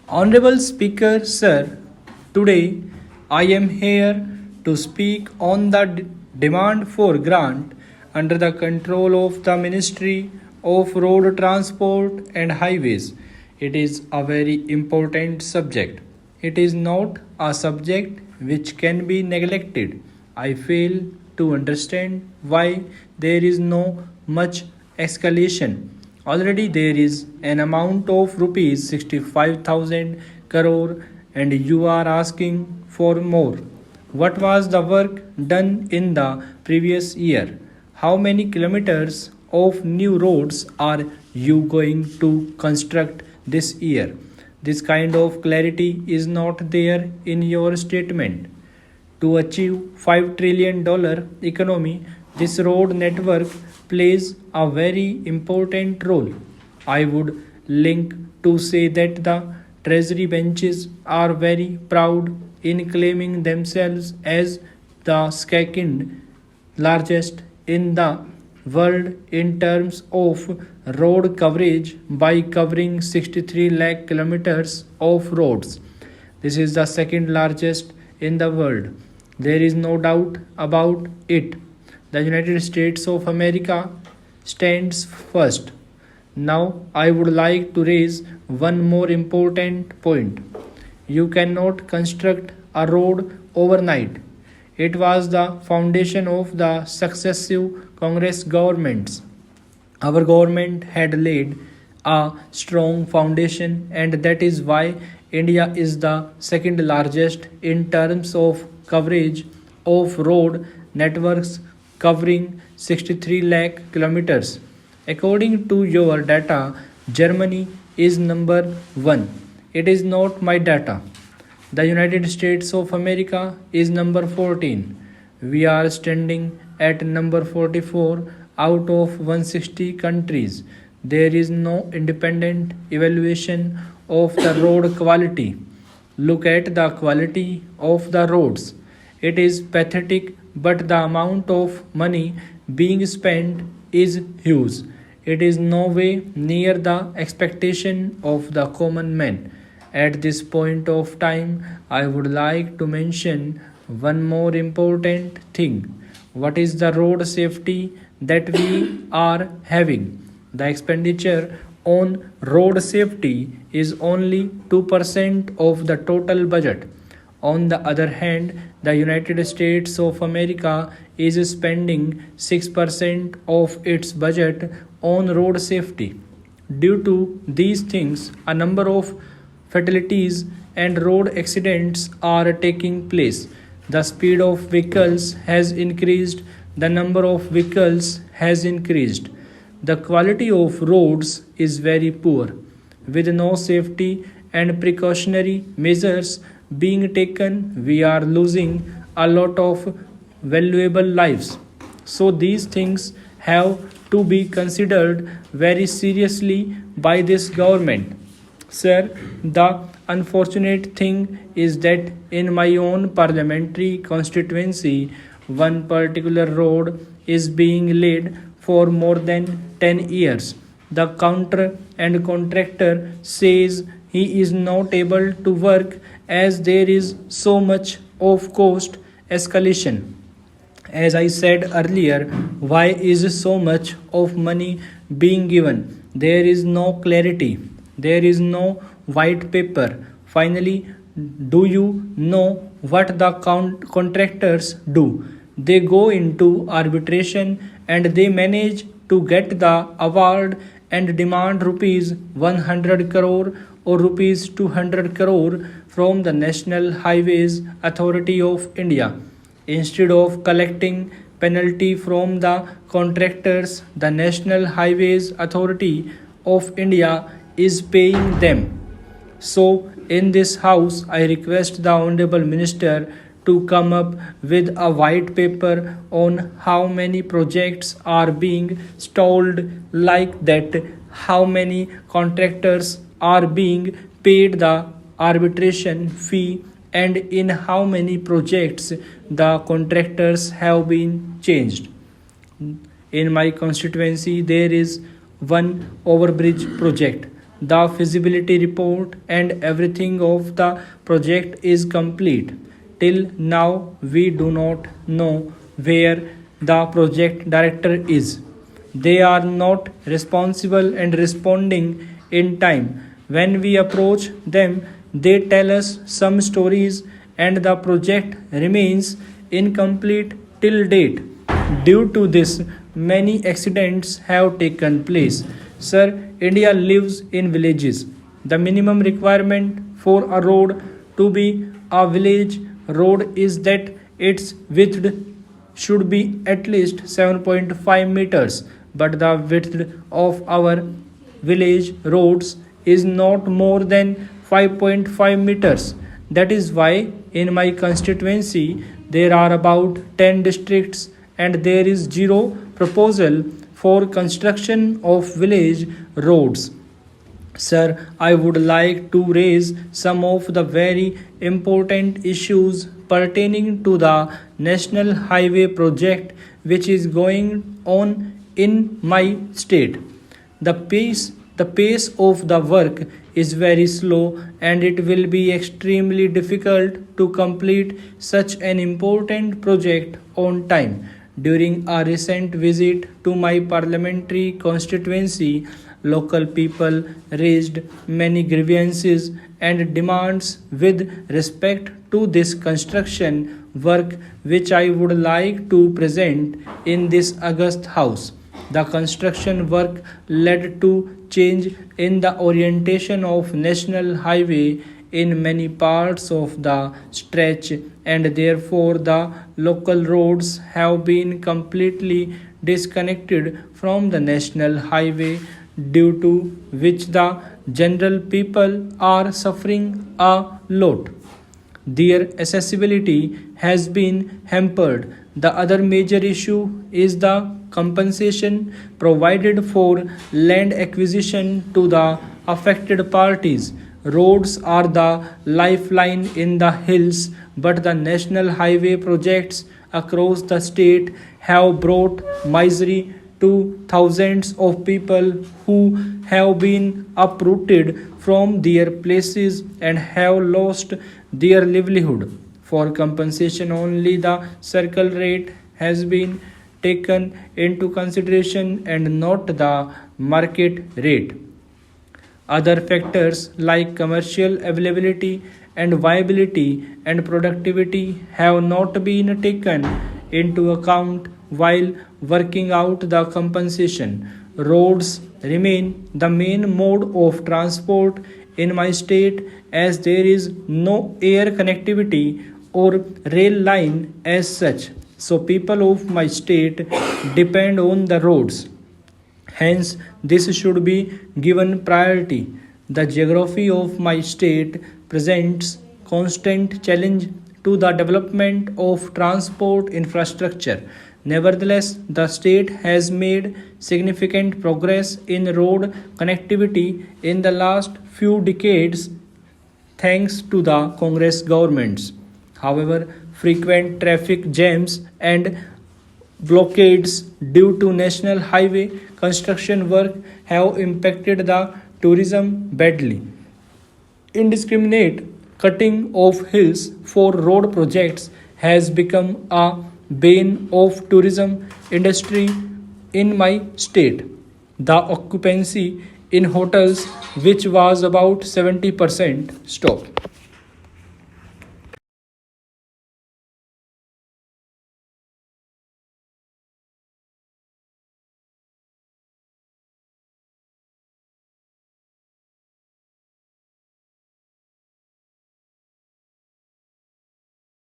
Honorable Speaker, sir, today I am here to speak on the demand for grant under the control of the Ministry of Road Transport and Highways. It is a very important subject. It is not a subject which can be neglected. I fail to understand why there is no much escalation. Already there is an amount of rupees 65,000 crore and you are asking for more. What was the work done in the previous year? How many kilometers of new roads are you going to construct this year? This kind of clarity is not there in your statement. To achieve $5 trillion economy, this road network plays a very important role. I would link to say that the treasury benches are very proud in claiming themselves as the second largest in the world in terms of road coverage by covering 63 lakh kilometers of roads. This is the second largest in the world. There is no doubt about it. The United States of America stands first. Now, I would like to raise one more important point. You cannot construct a road overnight. It was the foundation of the successive Congress governments. Our government had laid a strong foundation, and that is why India is the second largest in terms of coverage of road networks covering 63 lakh kilometers. According to your data, Germany is number 1. It is not my data. The United States of America is number 14. We are standing at number 44 out of 160 countries. There is no independent evaluation of the road quality. Look at the quality of the roads. It is pathetic, but the amount of money being spent is huge. It is no way near the expectation of the common man. At this point of time, I would like to mention one more important thing. What is the road safety that we are having? The expenditure on road safety is only 2% of the total budget. On the other hand, the United States of America is spending 6% of its budget on road safety. Due to these things, a number of fatalities and road accidents are taking place. The speed of vehicles has increased, the number of vehicles has increased. The quality of roads is very poor. With no safety and precautionary measures being taken, we are losing a lot of valuable lives. So these things have to be considered very seriously by this government. Sir, the unfortunate thing is that in my own parliamentary constituency, one particular road is being laid for more than 10 years. The counter and contractor says he is not able to work as there is so much of cost escalation. As I said earlier, why is so much of money being given? There is no clarity. There is no white paper. Finally, do you know what the contractors do? They go into arbitration and they manage to get the award and demand rupees 100 crore or rupees 200 crore from the National Highways Authority of India. Instead of collecting penalty from the contractors, the National Highways Authority of India is paying them. So, in this house, I request the Honorable Minister to come up with a white paper on how many projects are being stalled like that, how many contractors are being paid the arbitration fee, and in how many projects the contractors have been changed. In my constituency, there is one overbridge project. the feasibility report and everything of the project is complete. Till now, we do not know where the project director is. They are not responsible and responding in time. When we approach them, they tell us some stories and the project remains incomplete till date. Due to this, many accidents have taken place. Sir, India lives in villages. The minimum requirement for a road to be a village road is that its width should be at least 7.5 meters, but the width of our village roads is not more than 5.5 meters. That is why in my constituency there are about 10 districts and there is zero proposal for construction of village roads. Sir, I would like to raise some of the very important issues pertaining to the National Highway project which is going on in my state. The pace of the work is very slow and it will be extremely difficult to complete such an important project on time. During a recent visit to my parliamentary constituency, local people raised many grievances and demands with respect to this construction work, which I would like to present in this August House. The construction work led to change in the orientation of national highway in many parts of the stretch, and therefore the local roads have been completely disconnected from the national highway, due to which the general people are suffering a lot. Their accessibility has been hampered. The other major issue is the compensation provided for land acquisition to the affected parties. Roads are the lifeline in the hills, but the national highway projects across the state have brought misery to thousands of people who have been uprooted from their places and have lost their livelihood. For compensation, only the circle rate has been taken into consideration and not the market rate. Other factors like commercial availability and viability and productivity have not been taken into account while working out the compensation. Roads remain the main mode of transport in my state as there is no air connectivity or rail line as such. So, people of my state depend on the roads. Hence, this should be given priority. The geography of my state presents constant challenge to the development of transport infrastructure. Nevertheless, the state has made significant progress in road connectivity in the last few decades thanks to the Congress governments. However, frequent traffic jams and blockades due to national highway construction work have impacted the tourism badly. Indiscriminate cutting of hills for road projects has become a bane of tourism industry in my state. The occupancy in hotels, which was about 70%, stopped.